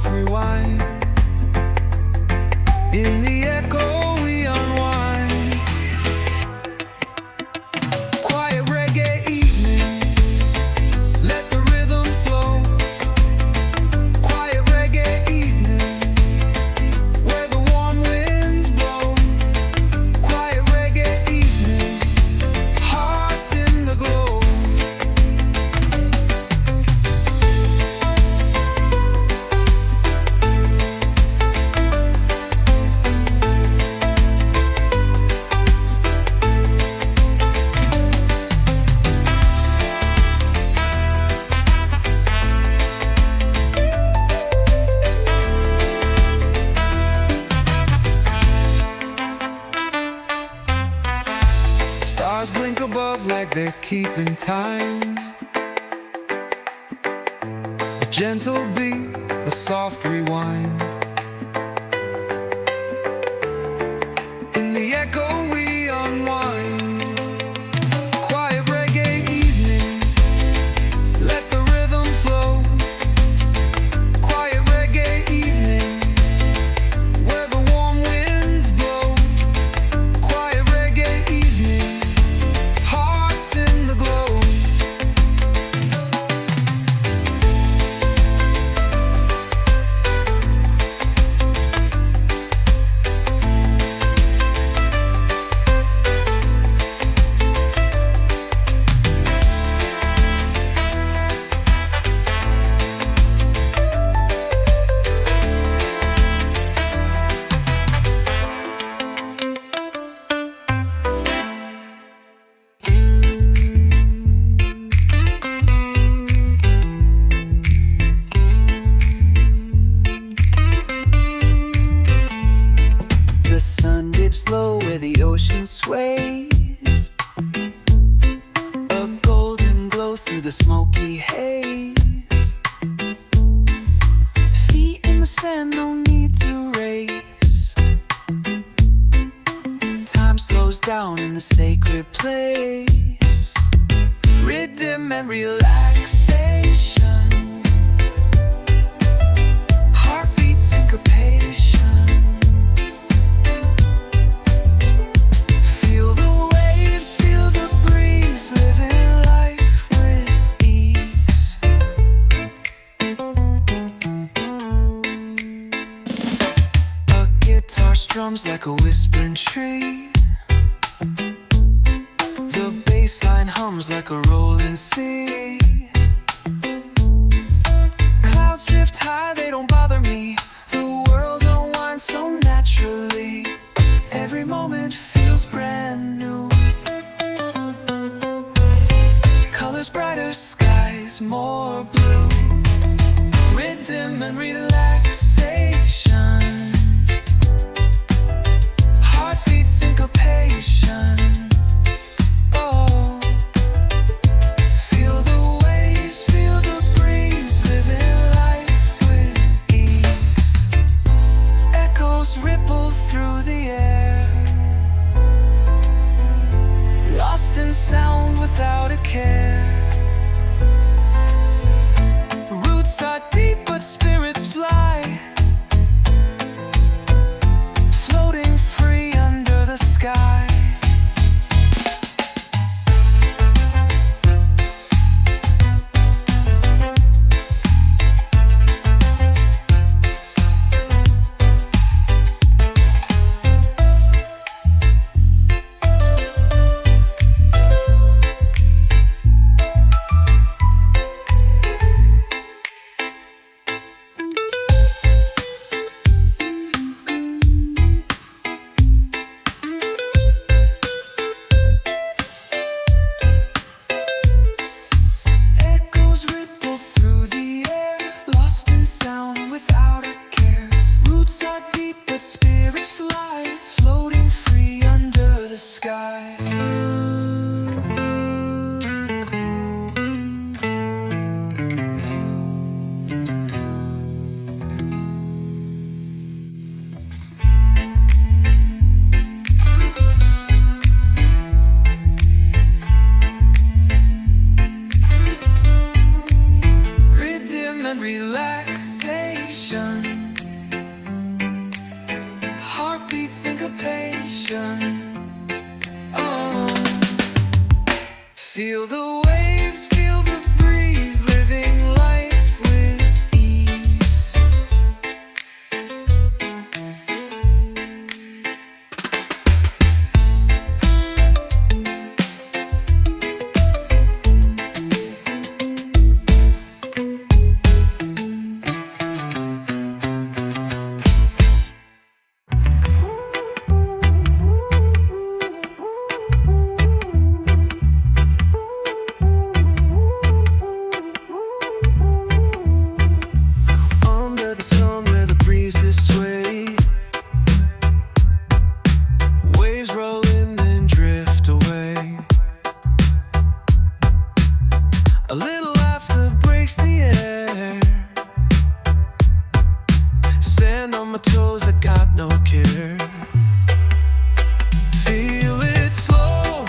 soft rewind. In the echo we unwind. Quiet reggae evening, let the rhythm flow. Quiet reggae evening, where the warm winds blow. Quiet reggae evening, hearts in the glow. Stars blink above like they're keeping time. A gentle beat, a soft rewind. In the echo we unwind. Quiet reggae evening, let the rhythm flow. Quiet reggae evening, where the warm winds blow. Quiet reggae evening, hearts in the glow. The sun dips low where the ocean sways. A golden glow through the smoky haze. Feet in the sand, no need to race. Time slows down in the sacred place. Riddim and relaxation. Heartbeat syncopation. Feel the waves, feel the breeze, living life with ease. A guitar strums like a whispering tree. The bass line hums like a rolling sea. Clouds drift high, they don't bother me. The world unwinds so naturally. Every moment feels brand new. Colors brighter, skies more blue. Rhythm and relaxation. Heartbeat syncopation. Oh, feel the waves, feel the breeze, living life with ease. Echoes ripple through the air, lost in sound without a care. Roots are deep but spirits fly, floating free under the sky. hand on my toes, I got no care. Feel it slow,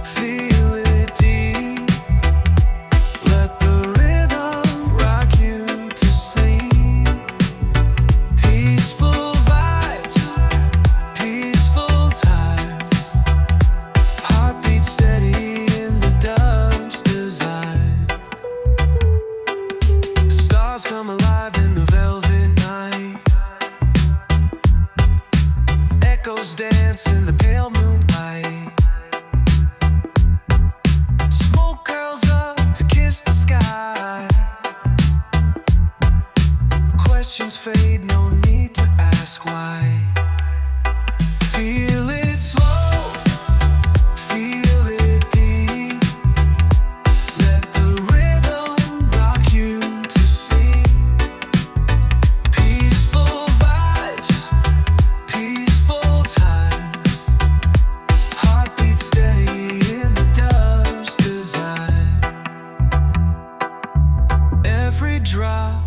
feel it deep. Let the rhythm rock you to sleep. Peaceful vibes, peaceful times. Heartbeat steady in the dub's design. Stars come alive in the velvet night. Echoes dance in the pale moonlight. Smoke curls up to kiss the sky. Questions fade, no need to ask why. Feel it slow, feel it deep. Let the rhythm rock you to sleep. Peaceful vibes, peaceful times. Heartbeat steady in the dub's design. Every drop,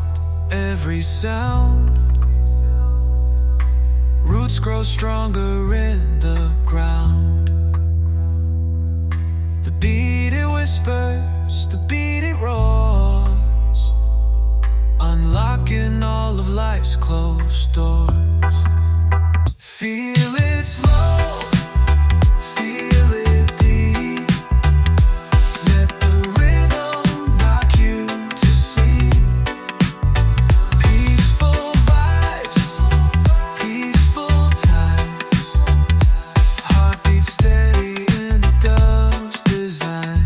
every sound. Roots grow stronger in the ground. The beat it whispers, the beat it roars, unlocking all of life's closed doors. Feel it slow, feel it deep. Let the rhythm rock you to sleep. Peaceful vibes, peaceful times. Heartbeat steady in the dub's design.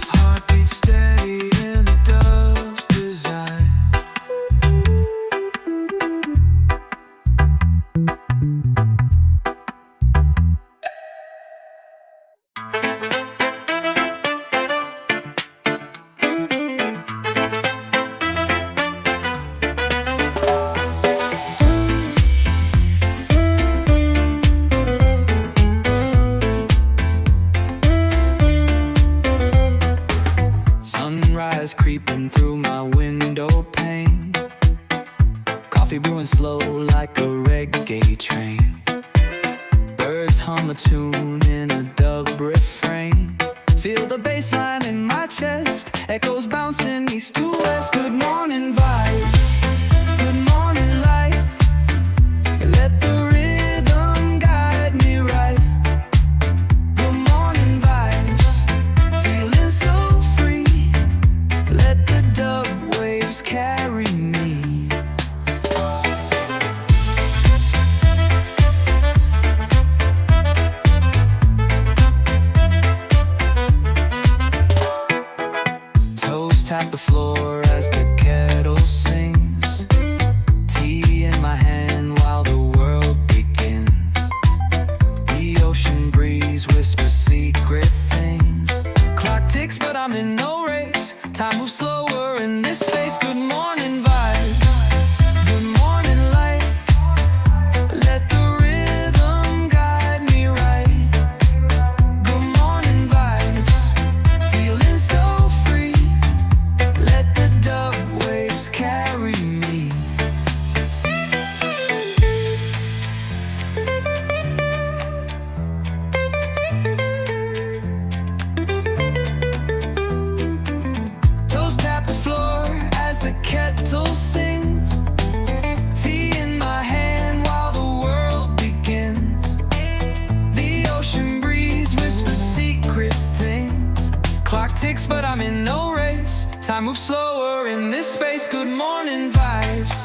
Heartbeat steady in the dub's design. Sunrise creeping through my window pane. Coffee brewing slow like a reggae train. Birds hum a tune in a dub refrain. Feel the bass line in my chest. Echoes bouncing east to west. Good morning vibes, good morning light. Let the rhythm guide me right. Good morning vibes, feeling so free. Let the dub waves carry me. Toes tap the floor as the kettle sings. Tea in my hand while the world begins. The ocean breeze whispers secret things. Clock ticks but I'm in no race. Time moves slower in this space. Good morning vibes, good morning light. Let the rhythm guide me right. Good morning vibes, feeling so free. Let the dub waves carry me. Toes tap the floor as the kettle sings. Tea in my hand while the world begins. The ocean breeze whispers secret things. Clock ticks but I'm in no race. Time moves slower in this space. Good morning vibes,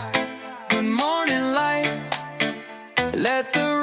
good morning light. Let the